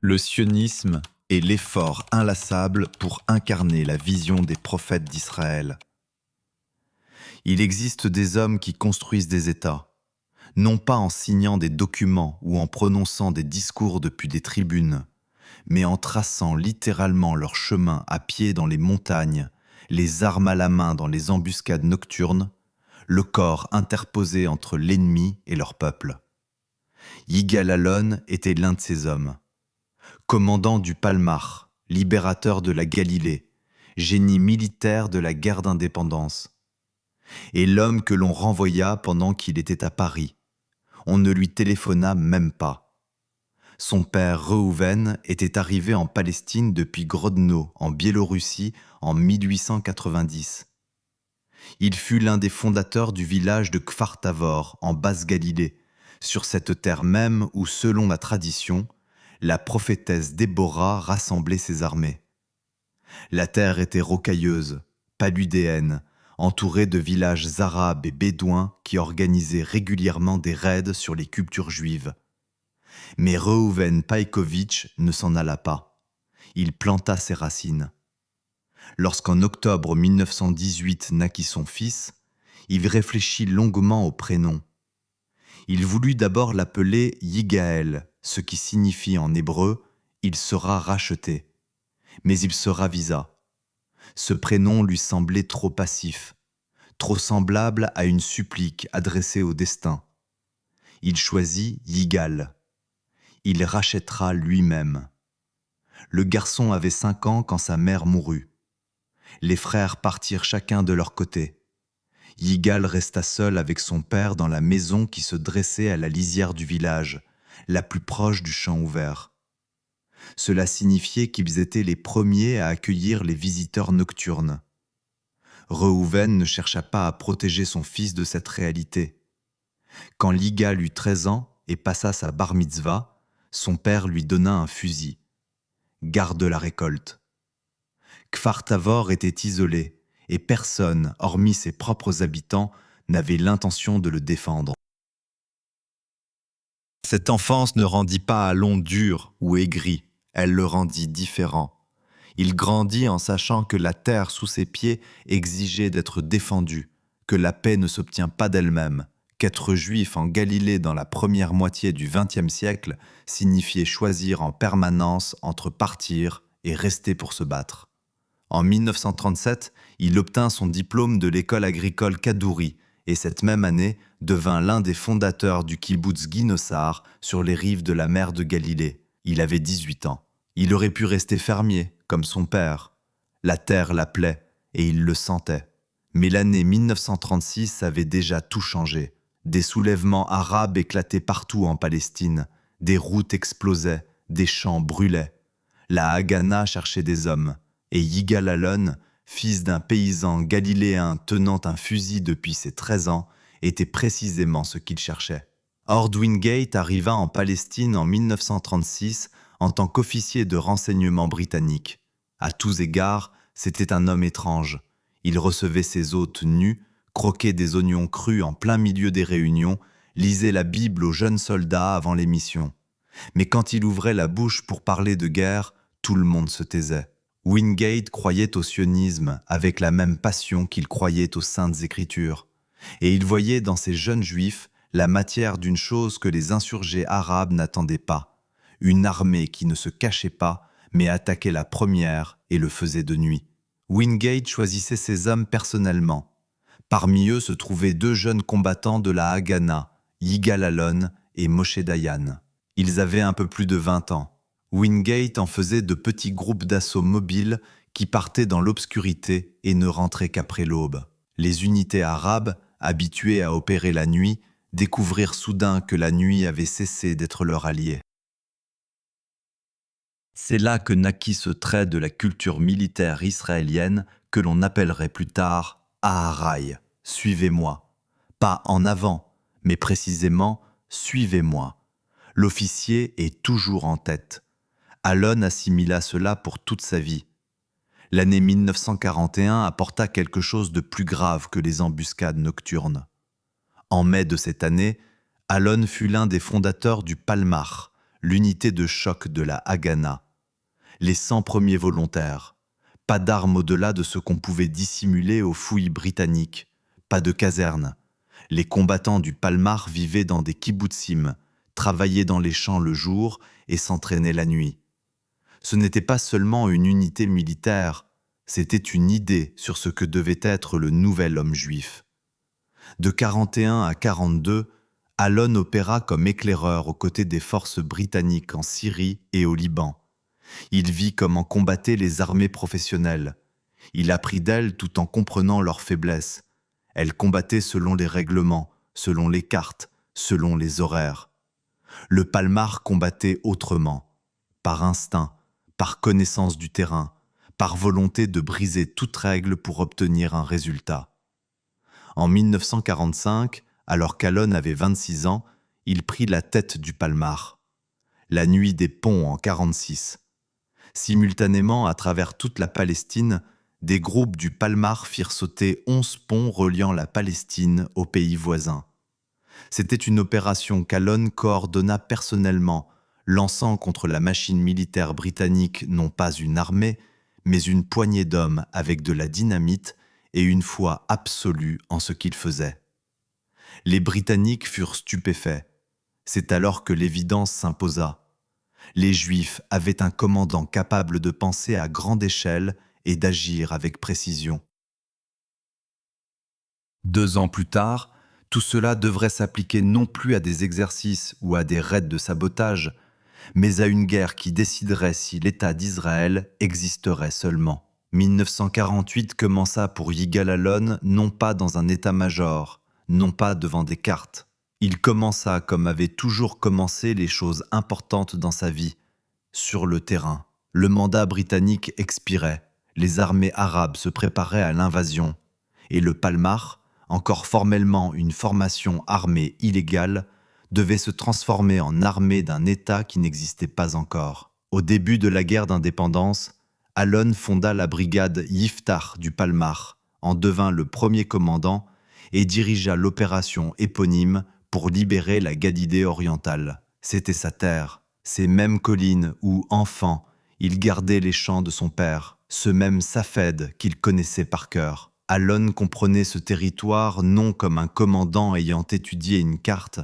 Le sionisme est l'effort inlassable pour incarner la vision des prophètes d'Israël. Il existe des hommes qui construisent des États, non pas en signant des documents ou en prononçant des discours depuis des tribunes, mais en traçant littéralement leur chemin à pied dans les montagnes, les armes à la main dans les embuscades nocturnes, le corps interposé entre l'ennemi et leur peuple. Yigal Allon était l'un de ces hommes. Commandant du Palmar, libérateur de la Galilée, génie militaire de la guerre d'indépendance, et l'homme que l'on renvoya pendant qu'il était à Paris. On ne lui téléphona même pas. Son père Reuven était arrivé en Palestine depuis Grodno, en Biélorussie, en 1890. Il fut l'un des fondateurs du village de Kfar Tavor, en Basse-Galilée, sur cette terre même où, selon la tradition, la prophétesse Déborah rassemblait ses armées. La terre était rocailleuse, paludéenne, entourée de villages arabes et bédouins qui organisaient régulièrement des raids sur les cultures juives. Mais Reuven Païkovitch ne s'en alla pas. Il planta ses racines. Lorsqu'en octobre 1918 naquit son fils, il réfléchit longuement au prénom. Il voulut d'abord l'appeler Yigaël, ce qui signifie en hébreu « il sera racheté ». Mais il se ravisa. Ce prénom lui semblait trop passif, trop semblable à une supplique adressée au destin. Il choisit Yigal. Il rachètera lui-même. Le garçon avait 5 ans quand sa mère mourut. Les frères partirent chacun de leur côté. Yigal resta seul avec son père dans la maison qui se dressait à la lisière du village, la plus proche du champ ouvert. Cela signifiait qu'ils étaient les premiers à accueillir les visiteurs nocturnes. Reuven ne chercha pas à protéger son fils de cette réalité. Quand Yigal eut 13 ans et passa sa bar mitzvah, son père lui donna un fusil. Garde la récolte. Kfar Tavor était isolé et personne, hormis ses propres habitants, n'avait l'intention de le défendre. Cette enfance ne rendit pas Allon dur ou aigri, elle le rendit différent. Il grandit en sachant que la terre sous ses pieds exigeait d'être défendue, que la paix ne s'obtient pas d'elle-même, qu'être juif en Galilée dans la première moitié du XXe siècle signifiait choisir en permanence entre partir et rester pour se battre. En 1937, il obtint son diplôme de l'école agricole Kadouri et cette même année devint l'un des fondateurs du kibboutz Guinosar sur les rives de la mer de Galilée. Il avait 18 ans. Il aurait pu rester fermier, comme son père. La terre l'appelait et il le sentait. Mais l'année 1936 avait déjà tout changé. Des soulèvements arabes éclataient partout en Palestine. Des routes explosaient, des champs brûlaient. La Haganah cherchait des hommes. Et Yigal Allon, fils d'un paysan galiléen tenant un fusil depuis ses 13 ans, était précisément ce qu'il cherchait. Ord Wingate arriva en Palestine en 1936 en tant qu'officier de renseignement britannique. À tous égards, c'était un homme étrange. Il recevait ses hôtes nus, croquait des oignons crus en plein milieu des réunions, lisait la Bible aux jeunes soldats avant les missions. Mais quand il ouvrait la bouche pour parler de guerre, tout le monde se taisait. Wingate croyait au sionisme avec la même passion qu'il croyait aux saintes écritures. Et il voyait dans ces jeunes juifs la matière d'une chose que les insurgés arabes n'attendaient pas. Une armée qui ne se cachait pas, mais attaquait la première et le faisait de nuit. Wingate choisissait ses hommes personnellement. Parmi eux se trouvaient 2 jeunes combattants de la Haganah, Yigal Allon et Moshe Dayan. Ils avaient un peu plus de 20 ans. Wingate en faisait de petits groupes d'assaut mobiles qui partaient dans l'obscurité et ne rentraient qu'après l'aube. Les unités arabes, habituées à opérer la nuit, découvrirent soudain que la nuit avait cessé d'être leur allié. C'est là que naquit ce trait de la culture militaire israélienne que l'on appellerait plus tard « Aharai », « Suivez-moi ». Pas en avant, mais précisément « Suivez-moi ». L'officier est toujours en tête. Allon assimila cela pour toute sa vie. L'année 1941 apporta quelque chose de plus grave que les embuscades nocturnes. En mai de cette année, Allon fut l'un des fondateurs du Palmar, l'unité de choc de la Haganah, les 100 premiers volontaires. Pas d'armes au-delà de ce qu'on pouvait dissimuler aux fouilles britanniques, pas de caserne. Les combattants du Palmar vivaient dans des kibbutzim, travaillaient dans les champs le jour et s'entraînaient la nuit. Ce n'était pas seulement une unité militaire, c'était une idée sur ce que devait être le nouvel homme juif. De 41 à 42, Alon opéra comme éclaireur aux côtés des forces britanniques en Syrie et au Liban. Il vit comment combattaient les armées professionnelles. Il apprit d'elles tout en comprenant leurs faiblesses. Elles combattaient selon les règlements, selon les cartes, selon les horaires. Le Palmar combattait autrement, par instinct, par connaissance du terrain, par volonté de briser toute règle pour obtenir un résultat. En 1945, alors qu'Alon avait 26 ans, il prit la tête du Palmar. La nuit des ponts en 1946. Simultanément, à travers toute la Palestine, des groupes du Palmar firent sauter 11 ponts reliant la Palestine aux pays voisins. C'était une opération qu'Alon coordonna personnellement, lançant contre la machine militaire britannique non pas une armée, mais une poignée d'hommes avec de la dynamite et une foi absolue en ce qu'ils faisaient. Les Britanniques furent stupéfaits. C'est alors que l'évidence s'imposa. Les Juifs avaient un commandant capable de penser à grande échelle et d'agir avec précision. 2 ans plus tard, tout cela devrait s'appliquer non plus à des exercices ou à des raids de sabotage, mais à une guerre qui déciderait si l'État d'Israël existerait seulement. 1948 commença pour Yigal Allon non pas dans un état-major, non pas devant des cartes. Il commença comme avaient toujours commencé les choses importantes dans sa vie, sur le terrain. Le mandat britannique expirait, les armées arabes se préparaient à l'invasion, et le Palmar, encore formellement une formation armée illégale, devait se transformer en armée d'un État qui n'existait pas encore. Au début de la guerre d'indépendance, Allon fonda la brigade Yiftach du Palmar, en devint le premier commandant et dirigea l'opération éponyme pour libérer la Galilée orientale. C'était sa terre, ces mêmes collines où, enfant, il gardait les champs de son père, ce même Safed qu'il connaissait par cœur. Allon comprenait ce territoire non comme un commandant ayant étudié une carte,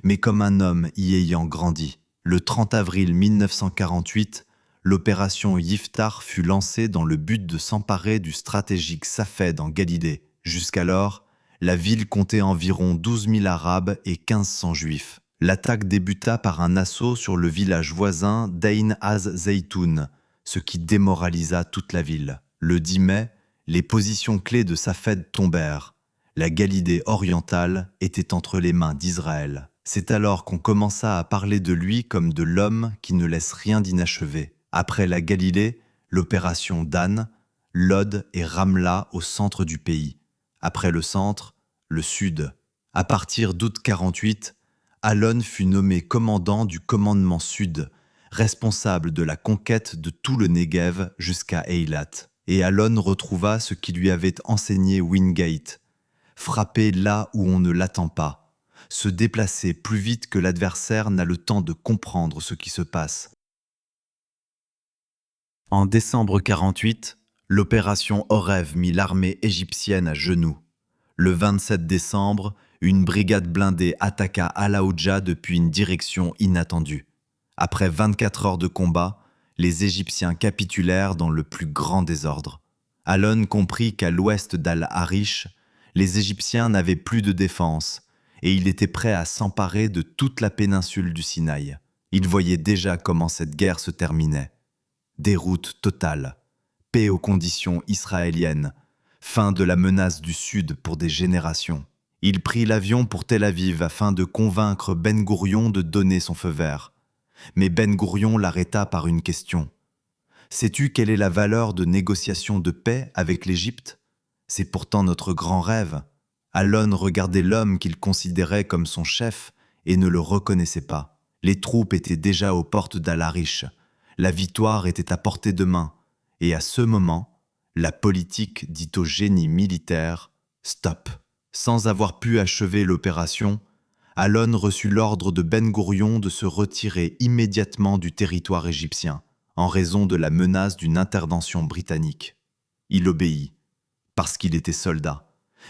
mais comme un homme y ayant grandi. Le 30 avril 1948, l'opération Yiftach fut lancée dans le but de s'emparer du stratégique Safed en Galilée. Jusqu'alors, la ville comptait environ 12 000 Arabes et 1 500 Juifs. L'attaque débuta par un assaut sur le village voisin d'Ain Az-Zaytoun, ce qui démoralisa toute la ville. Le 10 mai, les positions clés de Safed tombèrent. La Galilée orientale était entre les mains d'Israël. C'est alors qu'on commença à parler de lui comme de l'homme qui ne laisse rien d'inachevé. Après la Galilée, l'opération Dan, Lod et Ramla au centre du pays. Après le centre, le sud. À partir d'août 48, Allon fut nommé commandant du commandement sud, responsable de la conquête de tout le Negev jusqu'à Eilat. Et Allon retrouva ce qui lui avait enseigné Wingate, frapper là où on ne l'attend pas, se déplacer plus vite que l'adversaire n'a le temps de comprendre ce qui se passe. En décembre 48, l'opération Orev mit l'armée égyptienne à genoux. Le 27 décembre, une brigade blindée attaqua Al-Aoudja depuis une direction inattendue. Après 24 heures de combat, les Égyptiens capitulèrent dans le plus grand désordre. Allon comprit qu'à l'ouest d'Al-Harish, les Égyptiens n'avaient plus de défense et il était prêt à s'emparer de toute la péninsule du Sinaï. Il voyait déjà comment cette guerre se terminait. Déroute totale, paix aux conditions israéliennes, fin de la menace du Sud pour des générations. Il prit l'avion pour Tel Aviv afin de convaincre Ben Gourion de donner son feu vert. Mais Ben Gourion l'arrêta par une question. « Sais-tu quelle est la valeur de négociation de paix avec l'Égypte ? C'est pourtant notre grand rêve. » Allon regardait l'homme qu'il considérait comme son chef et ne le reconnaissait pas. Les troupes étaient déjà aux portes d'Al-Harish. La victoire était à portée de main. Et à ce moment, la politique dit au génie militaire « Stop !» Sans avoir pu achever l'opération, Alon reçut l'ordre de Ben Gourion de se retirer immédiatement du territoire égyptien, en raison de la menace d'une intervention britannique. Il obéit, parce qu'il était soldat.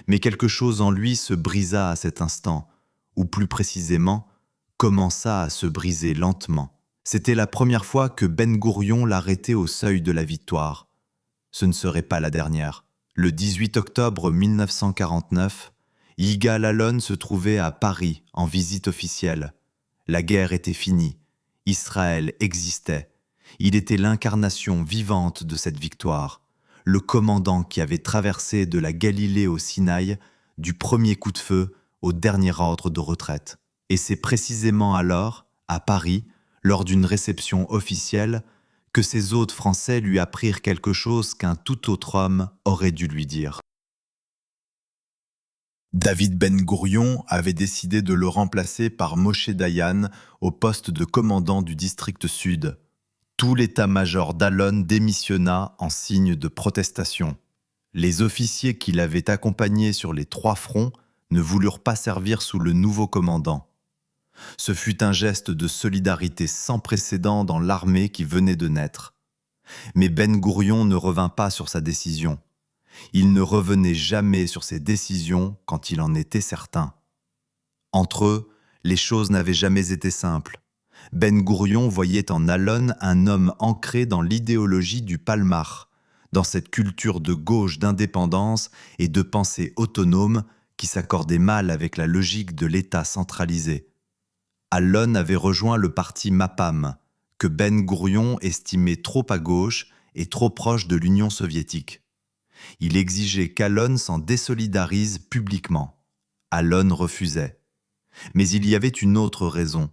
Mais quelque chose en lui se brisa à cet instant, ou plus précisément, commença à se briser lentement. C'était la première fois que Ben Gourion l'arrêtait au seuil de la victoire. Ce ne serait pas la dernière. Le 18 octobre 1949, Yigal Allon se trouvait à Paris en visite officielle. La guerre était finie. Israël existait. Il était l'incarnation vivante de cette victoire. Le commandant qui avait traversé de la Galilée au Sinaï, du premier coup de feu au dernier ordre de retraite. Et c'est précisément alors, à Paris, lors d'une réception officielle, que ces hôtes français lui apprirent quelque chose qu'un tout autre homme aurait dû lui dire. David Ben Gourion avait décidé de le remplacer par Moshe Dayan au poste de commandant du district sud. Tout l'état-major d'Allon démissionna en signe de protestation. Les officiers qui l'avaient accompagné sur les 3 fronts ne voulurent pas servir sous le nouveau commandant. Ce fut un geste de solidarité sans précédent dans l'armée qui venait de naître. Mais Ben Gourion ne revint pas sur sa décision. Il ne revenait jamais sur ses décisions quand il en était certain. Entre eux, les choses n'avaient jamais été simples. Ben Gourion voyait en Allon un homme ancré dans l'idéologie du Palmar, dans cette culture de gauche d'indépendance et de pensée autonome qui s'accordait mal avec la logique de l'État centralisé. Allon avait rejoint le parti MAPAM, que Ben Gourion estimait trop à gauche et trop proche de l'Union soviétique. Il exigeait qu'Allon s'en désolidarise publiquement. Allon refusait. Mais il y avait une autre raison.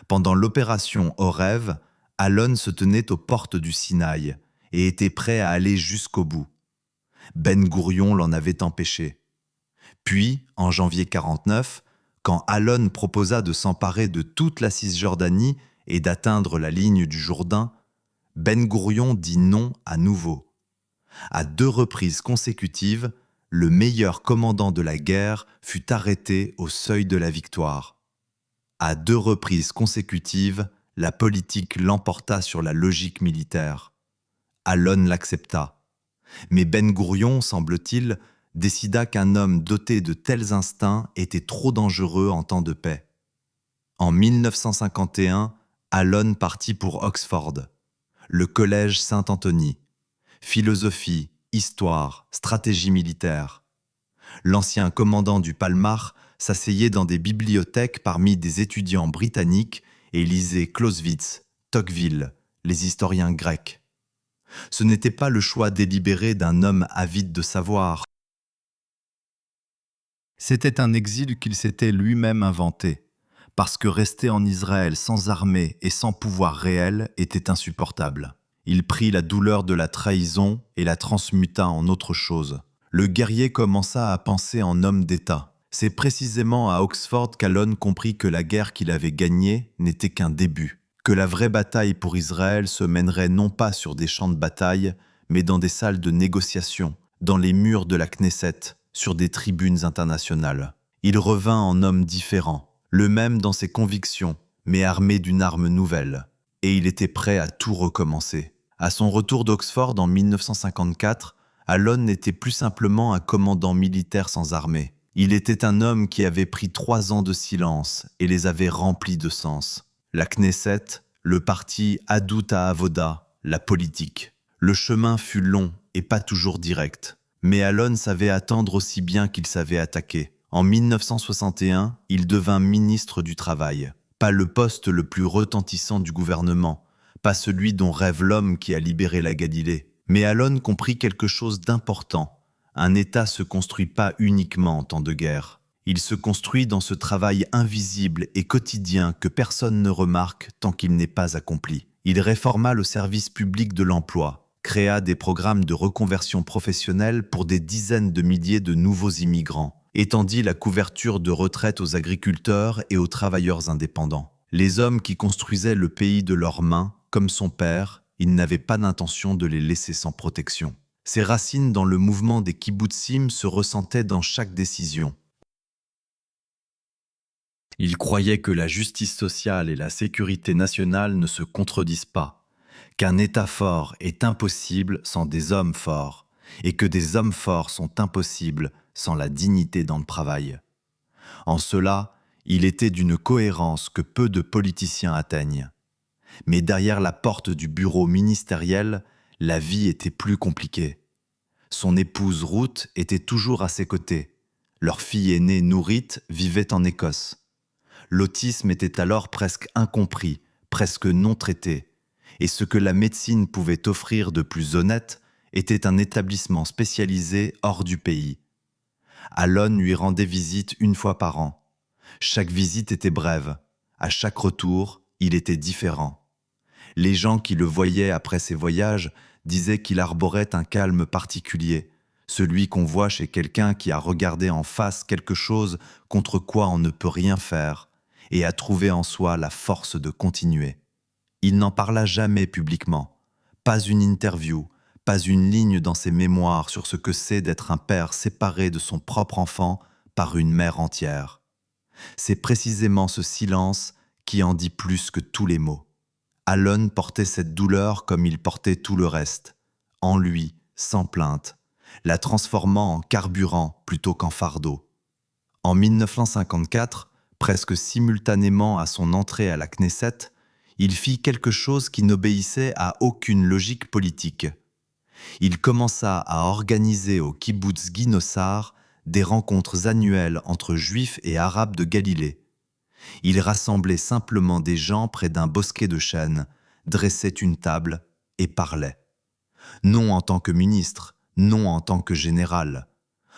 Pendant l'opération Orev, Allon se tenait aux portes du Sinaï et était prêt à aller jusqu'au bout. Ben Gourion l'en avait empêché. Puis, en janvier 1949, quand Allon proposa de s'emparer de toute la Cisjordanie et d'atteindre la ligne du Jourdain, Ben Gourion dit non à nouveau. À 2 reprises consécutives, le meilleur commandant de la guerre fut arrêté au seuil de la victoire. À 2 reprises consécutives, la politique l'emporta sur la logique militaire. Allon l'accepta. Mais Ben Gourion, semble-t-il, décida qu'un homme doté de tels instincts était trop dangereux en temps de paix. En 1951, Allon partit pour Oxford, le collège Saint-Anthony. Philosophie, histoire, stratégie militaire. L'ancien commandant du Palmar s'asseyait dans des bibliothèques parmi des étudiants britanniques et lisait Clausewitz, Tocqueville, les historiens grecs. Ce n'était pas le choix délibéré d'un homme avide de savoir. C'était un exil qu'il s'était lui-même inventé, parce que rester en Israël sans armée et sans pouvoir réel était insupportable. Il prit la douleur de la trahison et la transmuta en autre chose. Le guerrier commença à penser en homme d'État. C'est précisément à Oxford qu'Allon comprit que la guerre qu'il avait gagnée n'était qu'un début, que la vraie bataille pour Israël se mènerait non pas sur des champs de bataille, mais dans des salles de négociation, dans les murs de la Knesset, sur des tribunes internationales. Il revint en homme différent, le même dans ses convictions, mais armé d'une arme nouvelle. Et il était prêt à tout recommencer. À son retour d'Oxford en 1954, Allon n'était plus simplement un commandant militaire sans armée. Il était un homme qui avait pris 3 ans de silence et les avait remplis de sens. La Knesset, le parti Hadut HaAvoda, la politique. Le chemin fut long et pas toujours direct. Mais Allon savait attendre aussi bien qu'il savait attaquer. En 1961, il devint ministre du Travail. Pas le poste le plus retentissant du gouvernement, pas celui dont rêve l'homme qui a libéré la Galilée. Mais Allon comprit quelque chose d'important. Un État se construit pas uniquement en temps de guerre. Il se construit dans ce travail invisible et quotidien que personne ne remarque tant qu'il n'est pas accompli. Il réforma le service public de l'emploi, créa des programmes de reconversion professionnelle pour des dizaines de milliers de nouveaux immigrants, étendit la couverture de retraite aux agriculteurs et aux travailleurs indépendants. Les hommes qui construisaient le pays de leurs mains, comme son père, il n'avait pas d'intention de les laisser sans protection. Ses racines dans le mouvement des kibbutzim se ressentaient dans chaque décision. Il croyait que la justice sociale et la sécurité nationale ne se contredisent pas, qu'un État fort est impossible sans des hommes forts, et que des hommes forts sont impossibles sans la dignité dans le travail. En cela, il était d'une cohérence que peu de politiciens atteignent. Mais derrière la porte du bureau ministériel, la vie était plus compliquée. Son épouse Ruth était toujours à ses côtés. Leur fille aînée Nourrit vivait en Écosse. L'autisme était alors presque incompris, presque non traité, et ce que la médecine pouvait offrir de plus honnête était un établissement spécialisé hors du pays. Alon lui rendait visite une fois par an. Chaque visite était brève. À chaque retour, il était différent. Les gens qui le voyaient après ses voyages disaient qu'il arborait un calme particulier, celui qu'on voit chez quelqu'un qui a regardé en face quelque chose contre quoi on ne peut rien faire et a trouvé en soi la force de continuer. Il n'en parla jamais publiquement, pas une interview, pas une ligne dans ses mémoires sur ce que c'est d'être un père séparé de son propre enfant par une mère entière. C'est précisément ce silence qui en dit plus que tous les mots. Alon portait cette douleur comme il portait tout le reste, en lui, sans plainte, la transformant en carburant plutôt qu'en fardeau. En 1954, presque simultanément à son entrée à la Knesset, il fit quelque chose qui n'obéissait à aucune logique politique. Il commença à organiser au kibboutz Guinossar des rencontres annuelles entre Juifs et Arabes de Galilée. Il rassemblait simplement des gens près d'un bosquet de chênes, dressait une table et parlait. Non en tant que ministre, non en tant que général,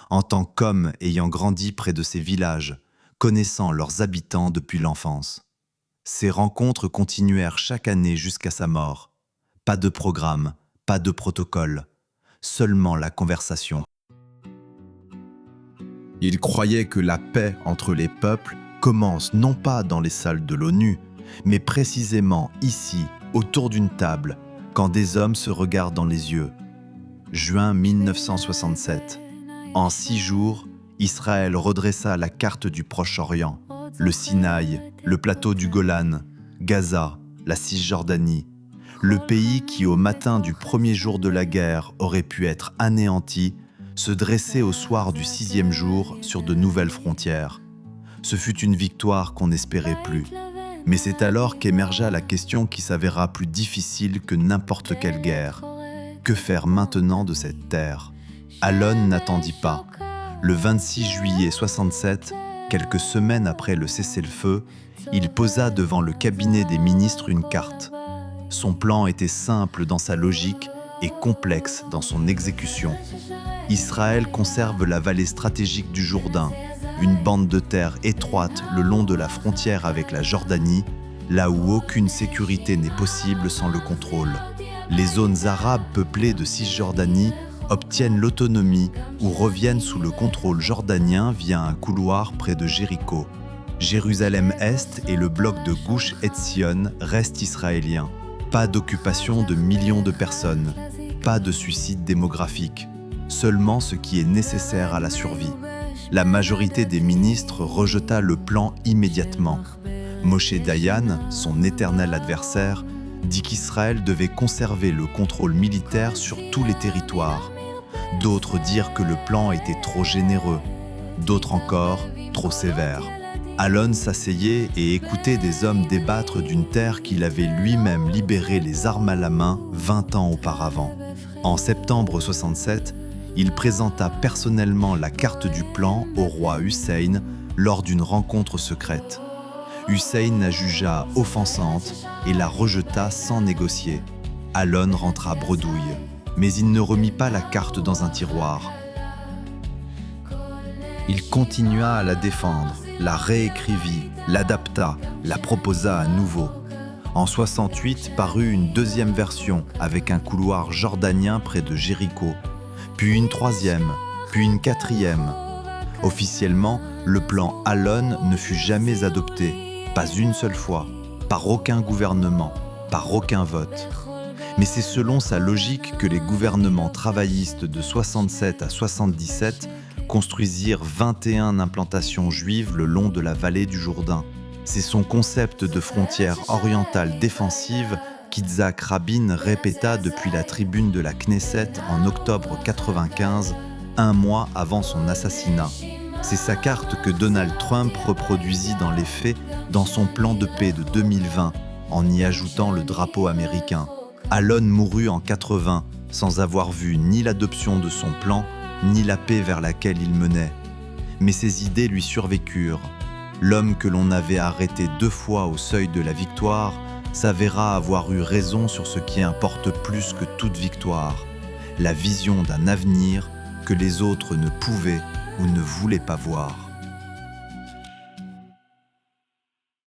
en tant qu'homme ayant grandi près de ces villages, connaissant leurs habitants depuis l'enfance. Ces rencontres continuèrent chaque année jusqu'à sa mort. Pas de programme, pas de protocole, seulement la conversation. Il croyait que la paix entre les peuples commence non pas dans les salles de l'ONU, mais précisément ici, autour d'une table, quand des hommes se regardent dans les yeux. Juin 1967. En 6 jours, Israël redressa la carte du Proche-Orient, le Sinaï, le plateau du Golan, Gaza, la Cisjordanie, le pays qui, au matin du premier jour de la guerre, aurait pu être anéanti, se dressait au soir du 6e jour sur de nouvelles frontières. Ce fut une victoire qu'on n'espérait plus. Mais c'est alors qu'émergea la question qui s'avéra plus difficile que n'importe quelle guerre. Que faire maintenant de cette terre ? Alon n'attendit pas. Le 26 juillet 67, quelques semaines après le cessez-le-feu, il posa devant le cabinet des ministres une carte. Son plan était simple dans sa logique et complexe dans son exécution. Israël conserve la vallée stratégique du Jourdain, une bande de terre étroite le long de la frontière avec la Jordanie, là où aucune sécurité n'est possible sans le contrôle. Les zones arabes peuplées de Cisjordanie obtiennent l'autonomie ou reviennent sous le contrôle jordanien via un couloir près de Jéricho. Jérusalem-Est et le bloc de Gush Etzion restent israéliens. Pas d'occupation de millions de personnes, pas de suicide démographique, seulement ce qui est nécessaire à la survie. La majorité des ministres rejeta le plan immédiatement. Moshe Dayan, son éternel adversaire, dit qu'Israël devait conserver le contrôle militaire sur tous les territoires. D'autres dirent que le plan était trop généreux, d'autres encore trop sévère. Alon s'asseyait et écoutait des hommes débattre d'une terre qu'il avait lui-même libérée les armes à la main 20 ans auparavant. En septembre 67, il présenta personnellement la carte du plan au roi Hussein lors d'une rencontre secrète. Hussein la jugea offensante et la rejeta sans négocier. Alon rentra bredouille, mais il ne remit pas la carte dans un tiroir. Il continua à la défendre, la réécrivit, l'adapta, la proposa à nouveau. En 68 parut une deuxième version avec un couloir jordanien près de Jéricho, puis une troisième, puis une quatrième. Officiellement, le plan Alon ne fut jamais adopté, pas une seule fois, par aucun gouvernement, par aucun vote. Mais c'est selon sa logique que les gouvernements travaillistes de 67 à 77 construisirent 21 implantations juives le long de la vallée du Jourdain. C'est son concept de frontière orientale défensive qu'Yitzhak Rabin répéta depuis la tribune de la Knesset en octobre 1995, un mois avant son assassinat. C'est sa carte que Donald Trump reproduisit dans les faits dans son plan de paix de 2020, en y ajoutant le drapeau américain. Alon mourut en 80, sans avoir vu ni l'adoption de son plan, ni la paix vers laquelle il menait. Mais ses idées lui survécurent. L'homme que l'on avait arrêté 2 fois au seuil de la victoire s'avéra avoir eu raison sur ce qui importe plus que toute victoire, la vision d'un avenir que les autres ne pouvaient ou ne voulaient pas voir.